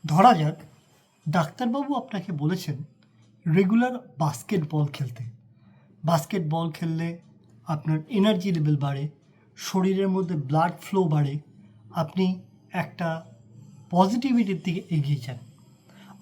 ধরা যাক ডাক্তারবাবু আপনাকে বলেছেন রেগুলার বাস্কেটবল খেলতে। বাস্কেটবল খেললে আপনার এনার্জি লেভেল বাড়ে, শরীরের মধ্যে ব্লাড ফ্লো বাড়ে, আপনি একটা পজিটিভিটির দিকে এগিয়ে যান।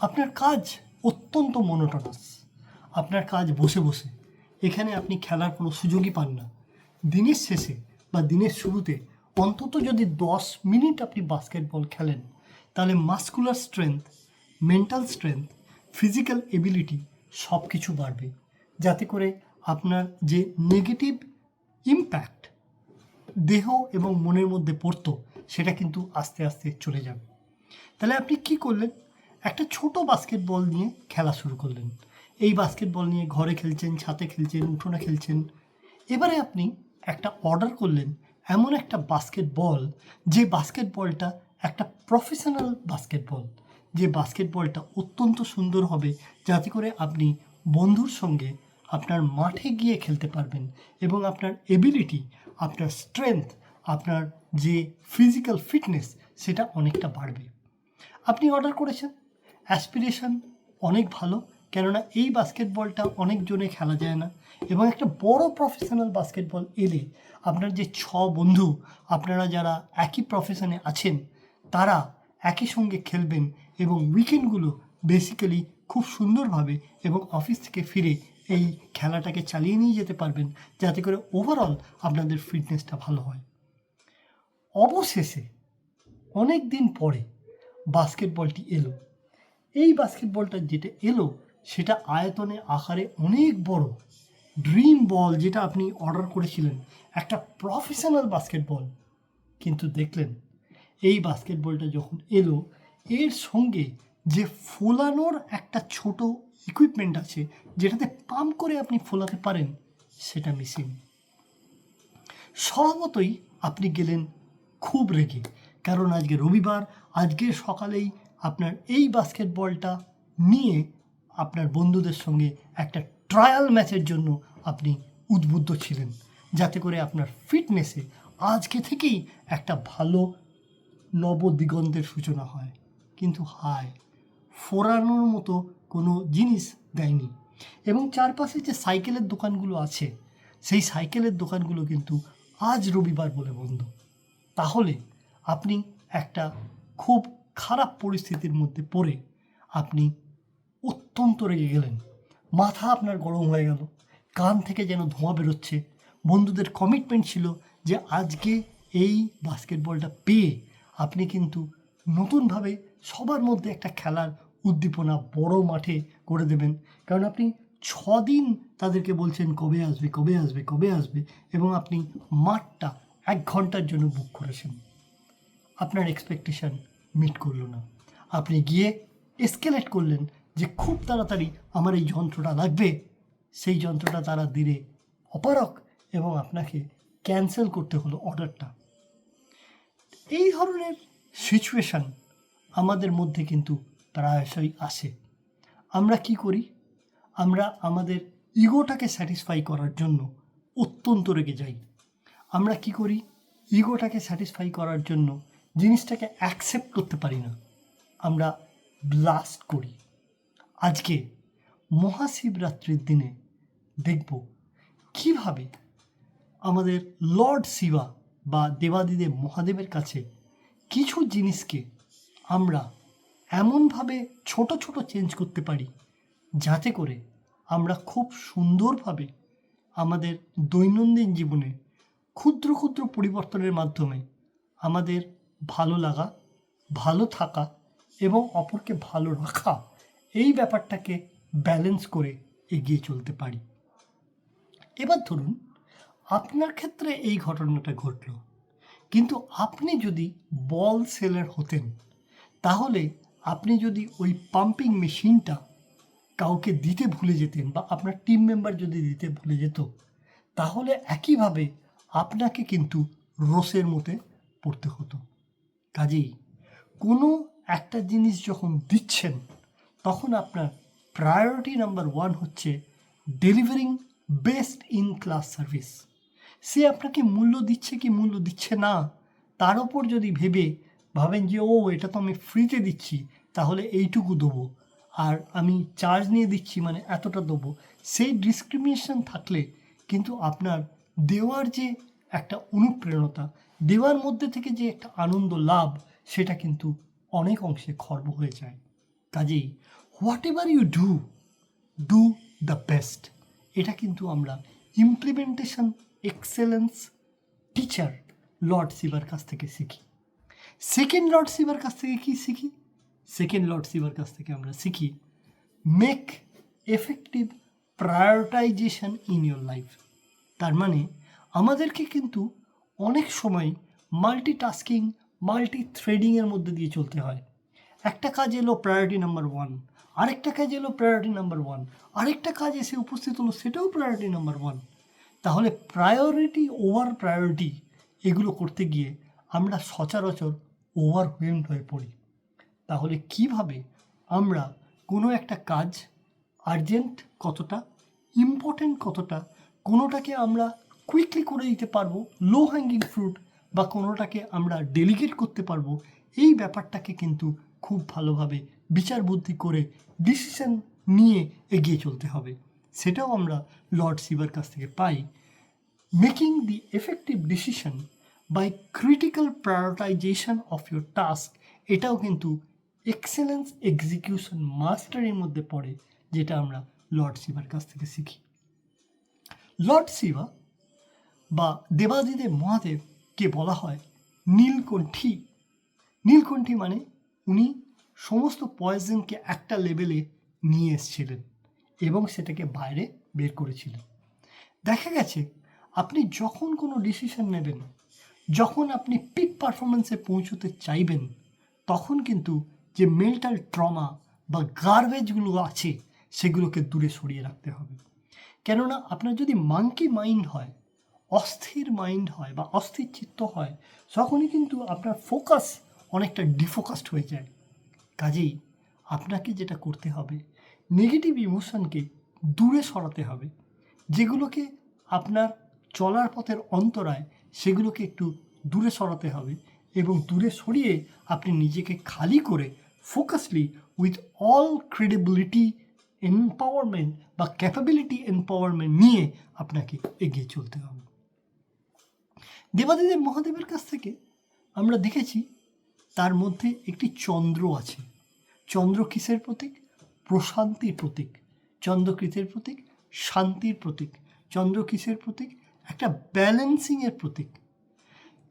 আপনার কাজ অত্যন্ত মনোটোনাস, আপনার কাজ বসে বসে, এখানে আপনি খেলার কোনো সুযোগই পান না। দিনের শেষে বা দিনের শুরুতে অন্তত যদি 10 মিনিট আপনি বাস্কেটবল খেলেন, তাহলে muscular strength, mental strength, physical ability সব কিছু বাড়বে, যাতে করে আপনার যে নেগেটিভ ইম্প্যাক্ট দেহ এবং মনের মধ্যে পড়তো সেটা কিন্তু আস্তে আস্তে চলে যাবে। তাহলে আপনি কি করলেন? একটা ছোট বাস্কেটবল নিয়ে খেলা শুরু করলেন। এই বাস্কেটবল নিয়ে ঘরে খেলছেন, ছাদে খেলছেন, উঠোনে খেলছেন। এবারে আপনি একটা অর্ডার করলেন এমন একটা বাস্কেটবল, যে বাস্কেটবলটা একটা প্রফেশনাল বাস্কেটবল, যে বাস্কেটবলটা অত্যন্ত সুন্দর হবে, যাতে করে আপনি বন্ধুর সঙ্গে আপনার মাঠে গিয়ে খেলতে পারবেন এবং আপনার এবিলিটি, আপনার স্ট্রেংথ, আপনার যে ফিজিক্যাল ফিটনেস সেটা অনেকটা বাড়বে। আপনি অর্ডার করেছেন, অ্যাসপিরেশন অনেক ভালো, কেননা এই বাস্কেটবলটা অনেকজনে খেলা যায় না এবং একটা বড় প্রফেশনাল বাস্কেটবল এলে আপনার যে 6 বন্ধু, আপনারা যারা একই প্রফেশনে আছেন, তারা একই সঙ্গে খেলবেন এবং উইকেন্ডগুলো বেসিক্যালি খুব সুন্দরভাবে এবং অফিস থেকে ফিরে এই খেলাটাকে চালিয়ে নিয়ে যেতে পারবেন, যাতে করে ওভারঅল আপনাদের ফিটনেসটা ভালো হয়। অবশেষে অনেক দিন পরে বাস্কেটবলটি এলো। এই বাস্কেটবলটা যেটা এলো সেটা আয়তনে আকারে অনেক বড়। ড্রিম বল যেটা আপনি অর্ডার করেছিলেন, একটা প্রফেশনাল বাস্কেটবল, কিন্তু দেখলেন এই বাস্কেটবলটা যখন এলো, এর সঙ্গে যে ফোলানোর একটা ছোট ইকুইপমেন্ট আছে, যেটাতে পাম্প করে আপনি ফোলাতে পারেন, সেটা মিসিং। স্বভাবতই আপনি গেলেন খুব রেগে, কারণ আজকে রবিবার, আজকে সকালেই আপনার এই বাস্কেটবলটা নিয়ে আপনার বন্ধুদের সঙ্গে একটা ট্রায়াল ম্যাচের জন্য আপনি উদ্বুদ্ধ ছিলেন, যাতে করে আপনার ফিটনেসে আজকে থেকেই একটা ভালো নবদিগন্তের সূচনা হয়। কিন্তু হায়, ফোরানোর মতো কোনো জিনিস দেয়নি। এবং চারপাশে যে সাইকেলের দোকানগুলো আছে, সেই সাইকেলের দোকানগুলো কিন্তু আজ রবিবার বলে বন্ধ। তাহলে আপনি একটা খুব খারাপ পরিস্থিতির মধ্যে পড়ে আপনি অত্যন্ত রেগে গেলেন। মাথা আপনার গরম হয়ে গেল, কান থেকে যেন ধোঁয়া বেরোচ্ছে। বন্ধুদের কমিটমেন্ট ছিল যে আজকে এই বাস্কেটবলটা পেয়ে আপনি কিন্তু নতুনভাবে সবার মধ্যে একটা খেলার উদ্দীপনা বড় মাঠে করে দেবেন, কারণ আপনি 6 দিন তাদেরকে বলছেন কবে আসবে, কবে আসবে, কবে আসবে, এবং আপনি মাঠটা 1 ঘন্টার জন্য বুক করেছেন। আপনার এক্সপেকটেশন মিট করলো না। আপনি গিয়ে এসকেলেট করলেন যে খুব তাড়াতাড়ি আমার এই যন্ত্রটা লাগবে। সেই যন্ত্রটা তারা দিলে অপারক এবং আপনাকে ক্যান্সেল করতে হলো অর্ডারটা। এই ধরনের সিচুয়েশান আমাদের মধ্যে কিন্তু প্রায়শই আসে। আমরা কি করি? আমরা আমাদের ইগোটাকে স্যাটিসফাই করার জন্য অত্যন্ত রেগে যাই। আমরা কি করি? ইগোটাকে স্যাটিসফাই করার জন্য জিনিসটাকে অ্যাকসেপ্ট করতে পারি না, আমরা ব্লাস্ট করি। আজকে মহাশিবরাত্রির দিনে দেখব কিভাবে আমাদের লর্ড শিবা বা দেবাদিদেব মহাদেবের কাছে কিছু জিনিসকে আমরা এমনভাবে ছোট ছোট চেঞ্জ করতে পারি, যাতে করে আমরা খুব সুন্দরভাবে আমাদের দৈনন্দিন জীবনে ক্ষুদ্র ক্ষুদ্র পরিবর্তনের মাধ্যমে আমাদের ভালো লাগা, ভালো থাকা এবং অপরকে ভালো রাখা, এই ব্যাপারটাকে ব্যালেন্স করে এগিয়ে চলতে পারি। এবার ধরুন আপনার ক্ষেত্রে এই ঘটনাটা ঘটল, কিন্তু আপনি যদি বল সেলার হতেন, তাহলে আপনি যদি ওই পাম্পিং মেশিনটা কাউকে দিতে ভুলে যেতেন বা আপনার টিম মেম্বার যদি দিতে ভুলে যেত, তাহলে একইভাবে আপনাকে কিন্তু রোষের মধ্যে পড়তে হতো। কাজেই কোনো একটা জিনিস যখন দিচ্ছেন, তখন আপনার প্রায়োরিটি নাম্বার 1 হচ্ছে delivering best in class service. সে আপনাকে মূল্য দিচ্ছে কি মূল্য দিচ্ছে না, তার ওপর যদি ভাবেন যে ও এটা তো আমি ফ্রিতে দিচ্ছি, তাহলে এইটুকু দেবো, আর আমি চার্জ নিয়ে দিচ্ছি মানে এতটা দেবো, সেই ডিসক্রিমিনেশন থাকলে কিন্তু আপনার দেওয়ার যে একটা অনুপ্রেরণা, দেওয়ার মধ্যে থেকে যে একটা আনন্দ লাভ, সেটা কিন্তু অনেক অংশে খর্ব হয়ে যায়। কাজেই whatever you do the best, এটা কিন্তু আমরা ইমপ্লিমেন্টেশন এক্সেলেন্স টিচার লর্ড শিবার কাছ থেকে শিখি। সেকেন্ড লর্ড শিবার কাছ থেকে কি শিখি? সেকেন্ড লর্ড শিবার কাছ থেকে আমরা শিখি make effective prioritization in your life. তার মানে আমাদেরকে কিন্তু অনেক সময় মাল্টিটাস্কিং, মাল্টি থ্রেডিংয়ের মধ্যে দিয়ে চলতে হয়। একটা কাজ এলো প্রায়োরিটি নাম্বার 1, আরেকটা কাজ এলো প্রায়োরিটি নাম্বার 1, আরেকটা কাজ এসে উপস্থিত হলো, সেটাও প্রায়োরিটি নাম্বার 1। তাহলে প্রায়োরিটি ওভার প্রায়োরিটি এগুলো করতে গিয়ে আমরা সচরাচর ওভারওয়েলমড হয়ে পড়ি। তাহলে কিভাবে আমরা কোনো একটা কাজ আর্জেন্ট কতটা, ইম্পর্টেন্ট কতটা, কোনোটাকে আমরা কুইকলি করে দিতে পারবো, লো হ্যাঙ্গিং ফ্রুট, বা কোনোটাকে আমরা ডেলিগেট করতে পারবো, এই ব্যাপারটাকে কিন্তু খুব ভালোভাবে বিচার বুদ্ধি করে ডিসিশন নিয়ে এগিয়ে চলতে হবে। সেটাও আমরা লর্ড শিবার কাছ থেকে পাই। Making the effective decision by critical prioritisation of your task, এটাও কিন্তু এক্সেলেন্স এক্সিকিউশন মাস্টারের মধ্যে পড়ে, যেটা আমরা লর্ড শিবার কাছ থেকে শিখি। লর্ড শিবা বা দেবাদিদেব মহাদেবকে বলা হয় নীলকণ্ঠী। নীলকণ্ঠী মানে উনি সমস্ত পয়জনকে একটা লেভেলে নিয়ে এসেছিলেন এবং সেটাকে বাইরে বের করেছিলেন। দেখা গেছে আপনি যখন কোনো ডিসিশন নেবেন, যখন আপনি পিক পারফরমেন্সে পৌঁছতে চাইবেন, তখন কিন্তু যে মেন্টাল ট্রমা বা গার্বেজগুলো আছে সেগুলোকে দূরে সরিয়ে রাখতে হবে। কেননা আপনার যদি মাঙ্কি মাইন্ড হয়, অস্থির মাইন্ড হয় বা অস্থির চিত্ত হয়, তখনই কিন্তু আপনার ফোকাস অনেকটা ডিফোকাসড হয়ে যায়। কাজেই আপনাকে যেটা করতে হবে, নেগেটিভ ইমোশনকে দূরে সরাতে হবে, যেগুলোকে আপনার চলার পথের অন্তরায়, সেগুলোকে একটু দূরে সরাতে হবে এবং দূরে সরিয়ে আপনি নিজেকে খালি করে ফোকাসলি উইথ অল ক্রেডিবিলিটি এম্পাওয়ারমেন্ট বা ক্যাপাবিলিটি এম্পাওয়ারমেন্ট নিয়ে আপনাকে এগিয়ে চলতে হবে। দেবাদিদেব মহাদেবের কাছ থেকে আমরা দেখেছি তার মধ্যে একটি চন্দ্র আছে। চন্দ্র কিসের প্রতীক? প্রশান্তির প্রতীক। চন্দ্র কিসের প্রতীক? শান্তির প্রতীক। চন্দ্র কিসের প্রতীক? একটা ব্যালেন্সিংয়ের প্রতীক।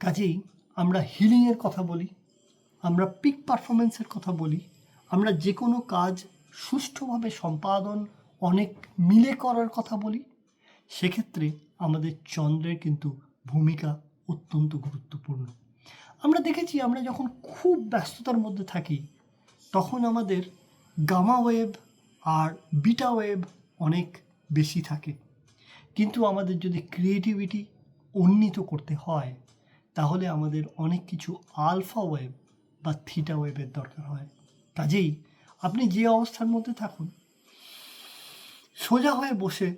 কাজেই আমরা হিলিংয়ের কথা বলি, আমরা পিক পারফরমেন্সের কথা বলি, আমরা যে কোনো কাজ সুষ্ঠুভাবে সম্পাদন অনেক মিলে করার কথা বলি, সেক্ষেত্রে আমাদের চন্দ্রের কিন্তু ভূমিকা অত্যন্ত গুরুত্বপূর্ণ। আমরা দেখেছি আমরা যখন খুব ব্যস্ততার মধ্যে থাকি, তখন আমাদের গামা ওয়েভ আর বিটা ওয়েভ অনেক বেশি থাকে। কিন্তু আমাদের যদি ক্রিয়েটিভিটি উন্নীত করতে হয়, তাহলে আমাদের অনেক কিছু আলফা ওয়েভ বা থিটা ওয়েভের দরকার হয়। কাজেই আপনি যে অবস্থার মধ্যে থাকুন, সোজা হয়ে বসে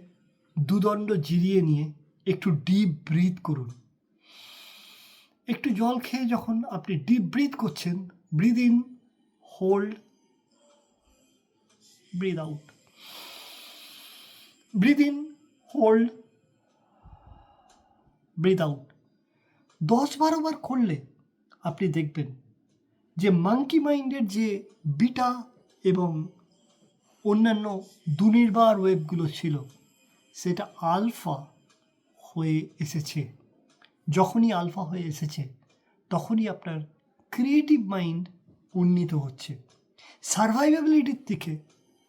দুদণ্ড জিরিয়ে নিয়ে একটু ডিপ ব্রিথ করুন। একটু জল খেয়ে যখন আপনি ডিপ ব্রিথ করছেন, breath in, hold, breath out, breath in, hold, breath out 10-12 বার করলে আপনি দেখবেন যে মাঙ্কি মাইন্ডের যে বিটা এবং অন্যান্য দুর্নির্বার ওয়েভগুলো ছিল, সেটা আলফা হয়ে এসেছে। যখনই আলফা হয়ে এসেছে, তখনই আপনার ক্রিয়েটিভ মাইন্ড উন্নীত হচ্ছে। সার্ভাইভেবিলিটির থেকে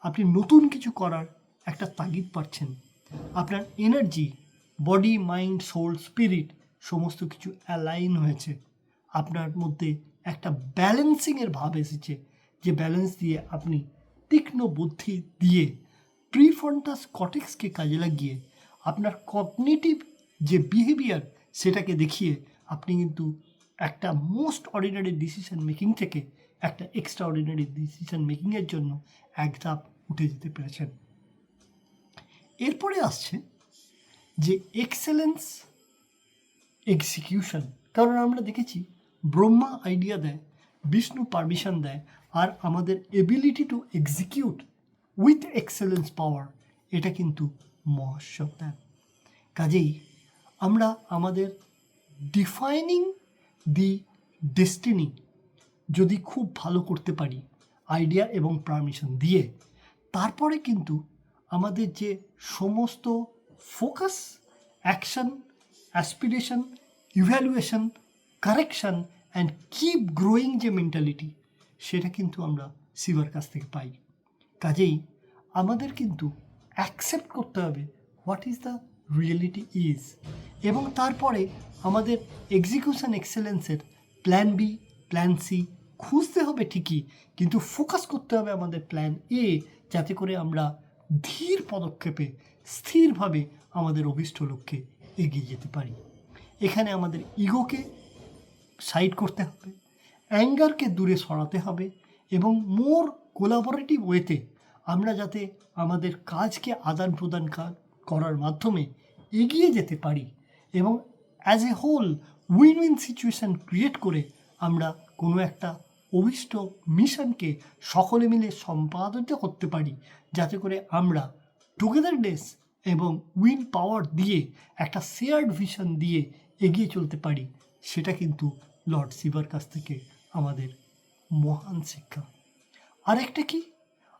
আপনি নতুন কিছু করার একটা তাগিদ পাচ্ছেন। আপনার energy, body, mind, soul, spirit সমস্ত কিছু অ্যালাইন হয়েছে। আপনার মধ্যে একটা ব্যালেন্সিংয়ের ভাব এসেছে, যে ব্যালেন্স দিয়ে আপনি তীক্ষ্ণ বুদ্ধি দিয়ে প্রিফ্রন্টাল কর্টেক্সকে কাজে লাগিয়ে আপনার কগনিটিভ যে বিহেভিয়ার, সেটাকে দেখিয়ে আপনি কিন্তু একটা মোস্ট অর্ডিনারি ডিসিশন মেকিং থেকে একটা এক্সট্রা অর্ডিনারি ডিসিশন মেকিংয়ের জন্য এক ধাপ উঠে যেতে পেরেছেন। এরপরে আসছে যে এক্সেলেন্স এক্সিকিউশন। কারণ আমরা দেখেছি ব্রহ্মা আইডিয়া দেয়, বিষ্ণু পারমিশন দেয়, আর আমাদের ability to execute with excellence power, এটা কিন্তু মহাস্বক দেন। কাজেই আমরা আমাদের ডিফাইনিং দি ডেস্টিনি যদি খুব ভালো করতে পারি আইডিয়া এবং পারমিশন দিয়ে, তারপরে কিন্তু আমাদের যে সমস্ত focus, action, aspiration, evaluation, correction and keep growing যে মেন্টালিটি, সেটা কিন্তু আমরা শিবার কাছ থেকে পাই। কাজেই আমাদের কিন্তু অ্যাকসেপ্ট করতে হবে what is the reality is, এবং তারপরে আমাদের এক্সিকিউশন এক্সেলেন্সের প্ল্যান বি, প্ল্যান সি খুঁজতে হবে ঠিকই, কিন্তু ফোকাস করতে হবে আমাদের প্ল্যান এ, যাতে করে আমরা ধীর পদক্ষেপে স্থিরভাবে আমাদের অভীষ্ট লক্ষ্যে এগিয়ে যেতে পারি। এখানে আমাদের ইগোকে সাইড করতে হবে, অ্যাঙ্গারকে দূরে সরাতে হবে, এবং মোর কোলাবোরেটিভ ওয়েতে আমরা যাতে আমাদের কাজকে আদান প্রদান করার মাধ্যমে এগিয়ে যেতে পারি, এবং as a whole win win situation create করে আমরা কোনো একটা অভীষ্ট মিশনকে সকলে মিলে সম্পাদিত করতে পারি, যাতে করে আমরা টুগেদারনেস এবং উইন পাওয়ার দিয়ে একটা শেয়ার্ড ভিশন দিয়ে এগিয়ে চলতে পারি। সেটা কিন্তু লর্ড শিবার কাছ থেকে আমাদের মহান শিক্ষা। আরেকটা কি,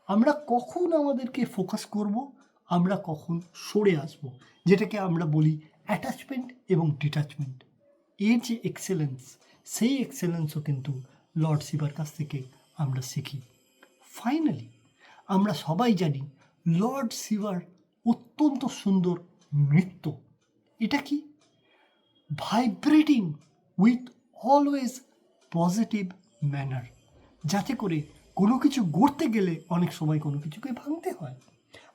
আমরা কখন আমাদেরকে ফোকাস করব, আমরা কখন সরে আসব, যেটাকে আমরা বলি অ্যাটাচমেন্ট এবং ডিটাচমেন্ট। এর যে এক্সেলেন্স, সেই এক্সেলেন্সও কিন্তু লর্ড শিবার কাছ থেকে আমরা শিখি। ফাইনালি আমরা সবাই জানি লর্ড শিবার অত্যন্ত সুন্দর নৃত্য। এটা কি? Vibrating with always positive manner, যাতে করে কোনো কিছু গড়তে গেলে অনেক সময় কোনো কিছুকে ভাঙতে হয়।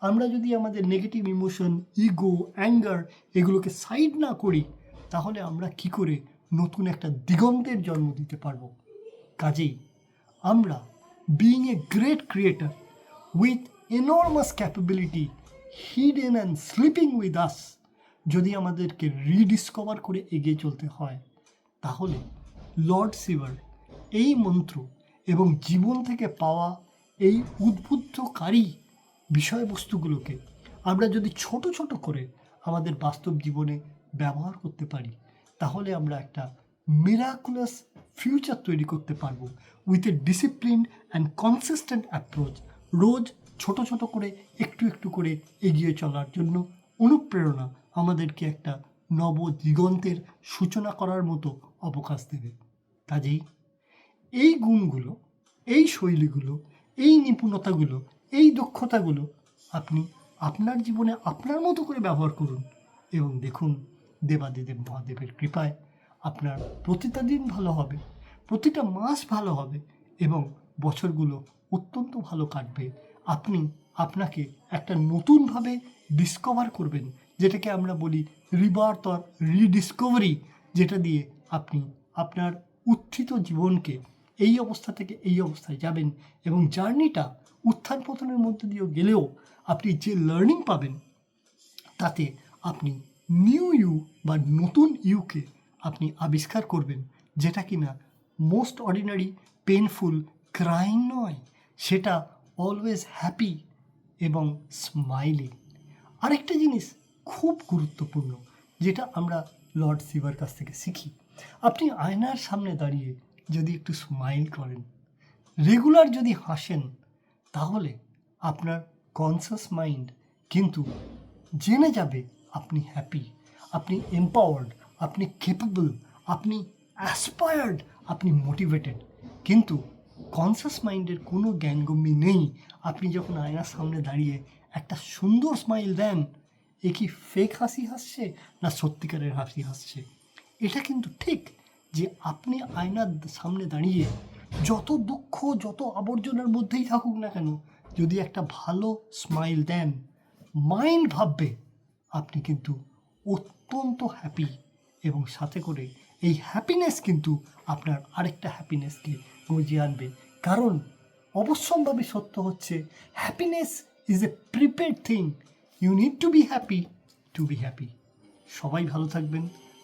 আমরা যদি আমাদের নেগেটিভ ইমোশন, ইগো, অ্যাঙ্গার এগুলোকে সাইড না করি, তাহলে আমরা কি করে নতুন একটা দিগন্তের জন্ম দিতে পারবো? কাজেই আমরা being a great creator with enormous capability hidden and sleeping with us, যদি আমাদেরকে রিডিসকভার করে এগিয়ে চলতে হয়, তাহলে লর্ড শিবার এই মন্ত্র এবং জীবন থেকে পাওয়া এই উদ্বুদ্ধকারী বিষয়বস্তুগুলোকে আমরা যদি ছোট ছোট করে আমাদের বাস্তব জীবনে ব্যবহার করতে পারি, তাহলে আমরা একটা মিরাকুলাস ফিউচার তৈরি করতে পারবো with a discipline and consistent approach. রোজ ছোট ছোট করে একটু একটু করে এগিয়ে চলার জন্য অনুপ্রেরণা আমাদেরকে একটা নব দিগন্তের সূচনা করার মতো অবকাশ দেবে। কাজেই এই গুণগুলো, এই শৈলীগুলো, এই নিপুণতাগুলো, এই দক্ষতাগুলো আপনি আপনার জীবনে আপনার মতো করে ব্যবহার করুন, এবং দেখুন দেবাদিদেব মহাদেবের কৃপায় আপনার প্রতিটা দিন ভালো হবে, প্রতিটা মাস ভালো হবে, এবং বছরগুলো অত্যন্ত ভালো কাটবে। আপনি আপনাকে একটা নতুনভাবে ডিসকভার করবেন, যেটাকে আমরা বলি রিবার্থ অর রিডিসকভারি, যেটা দিয়ে আপনি আপনার উত্থিত জীবনকে এই অবস্থা থেকে এই অবস্থায় যাবেন, এবং জার্নিটা উত্থান পতনের মধ্যে দিয়েও গেলেও আপনি যে লার্নিং পাবেন, তাতে আপনি নিউ ইউ বা নতুন ইউকে আপনি আবিষ্কার করবেন, যেটা কিনা মোস্ট অর্ডিনারি পেনফুল ক্রাইং নয়, সেটা অলওয়েজ হ্যাপি এবং স্মাইলিং। আরেকটা জিনিস খুব গুরুত্বপূর্ণ, যেটা আমরা লর্ড শিবার কাছ থেকে শিখি, আপনি আয়নার সামনে দাঁড়িয়ে যদি একটু স্মাইল করেন, রেগুলার যদি হাসেন, তাহলে আপনার কনসাস মাইন্ড কিন্তু জেনে যাবে আপনি হ্যাপি, আপনি এম্পাওয়ার্ড, আপনি ক্যাপেবল, আপনি অ্যাসপায়ার্ড, আপনি মোটিভেটেড। কিন্তু কনসাস মাইন্ডের কোনো জ্ঞানগম্যি নেই। আপনি যখন আয়নার সামনে দাঁড়িয়ে একটা সুন্দর স্মাইল দেন, এ কি ফেক হাসি হাসছে না সত্যিকারের হাসি হাসছে? এটা কিন্তু ঠিক যে আপনি আয়নার সামনে দাঁড়িয়ে যত দুঃখ, যত আবর্জনার মধ্যেই থাকুক না কেন, যদি একটা ভালো স্মাইল দেন, মাইন্ড ভাববে আপনি কিন্তু অত্যন্ত হ্যাপি, এবং সাথে করে এই হ্যাপিনেস কিন্তু আপনার আরেকটা হ্যাপিনেসকে গজিয়ে আনবে। কারণ অবশ্যম্ভাবী সত্য হচ্ছে, happiness is a prepaid thing, you need to be happy to be happy. সবাই ভালো থাকবেন,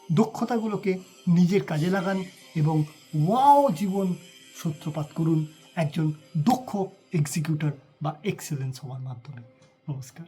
দক্ষতাগুলোকে নিজের কাজে লাগান, এবং ওয়াও জীবন সূত্রপাত করুন একজন দক্ষ এক্সিকিউটর বা এক্সেলেন্স হওয়ার মাধ্যমে। নমস্কার।